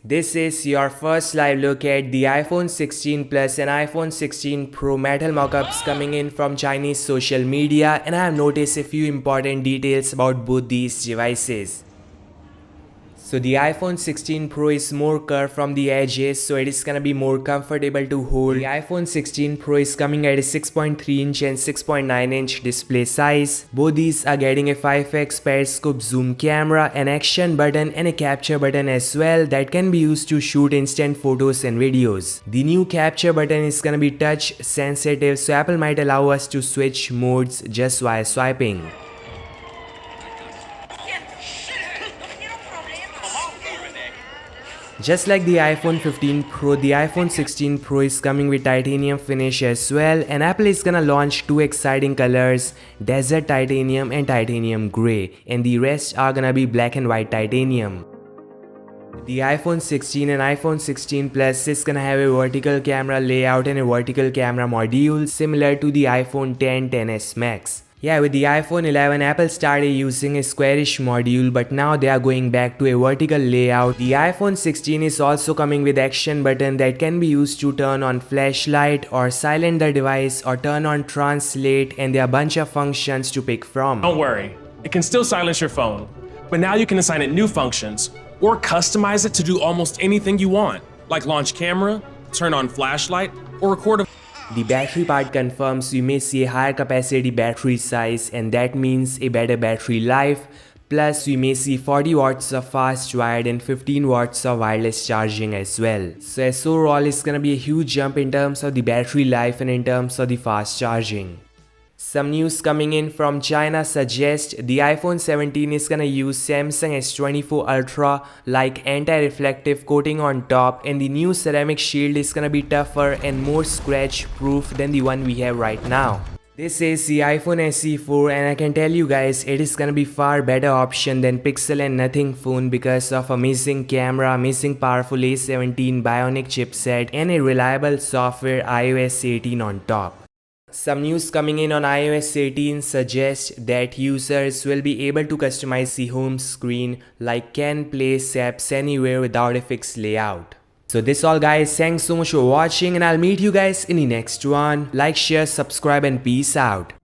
This is your first live look at the iPhone 16 Plus and iPhone 16 Pro Metal Mockups coming in from Chinese social media, and I have noticed a few important details about both these devices. So the iPhone 16 Pro is more curved from the edges, so it is gonna be more comfortable to hold. The iPhone 16 Pro is coming at a 6.3-inch and 6.9-inch display size. Both these are getting a 5x periscope zoom camera, an action button and a capture button as well that can be used to shoot instant photos and videos. The new capture button is gonna be touch sensitive, so Apple might allow us to switch modes just while swiping. Just like the iPhone 15 Pro, the iPhone 16 Pro is coming with titanium finish as well, and Apple is gonna launch two exciting colors, desert titanium and titanium grey, and the rest are gonna be black and white titanium. The iPhone 16 and iPhone 16 Plus is gonna have a vertical camera layout and a vertical camera module similar to the iPhone 10, 10s Max. Yeah, with the iPhone 11, Apple started using a squarish module, but now they are going back to a vertical layout. The iPhone 16 is also coming with action button that can be used to turn on flashlight or silent the device or turn on translate, and there are a bunch of functions to pick from. Don't worry, it can still silence your phone, but now you can assign it new functions or customize it to do almost anything you want, like launch camera, turn on flashlight, or record a The battery part confirms we may see a higher capacity battery size, and that means a better battery life. Plus we may see 40 watts of fast wired and 15 watts of wireless charging as well. So as overall it's gonna be a huge jump in terms of the battery life and in terms of the fast charging. Some news coming in from China suggest the iPhone 17 is gonna use Samsung S24 Ultra like anti-reflective coating on top, and the new ceramic shield is gonna be tougher and more scratch proof than the one we have right now. This is the iPhone SE 4, and I can tell you guys it is gonna be far better option than Pixel and Nothing phone because of amazing camera, amazing powerful A17 Bionic chipset and a reliable software iOS 18 on top. Some news coming in on iOS 18 suggests that users will be able to customize the home screen like can place apps anywhere without a fixed layout. So this all guys, thanks so much for watching, and I'll meet you guys in the next one. Like, share, subscribe and peace out.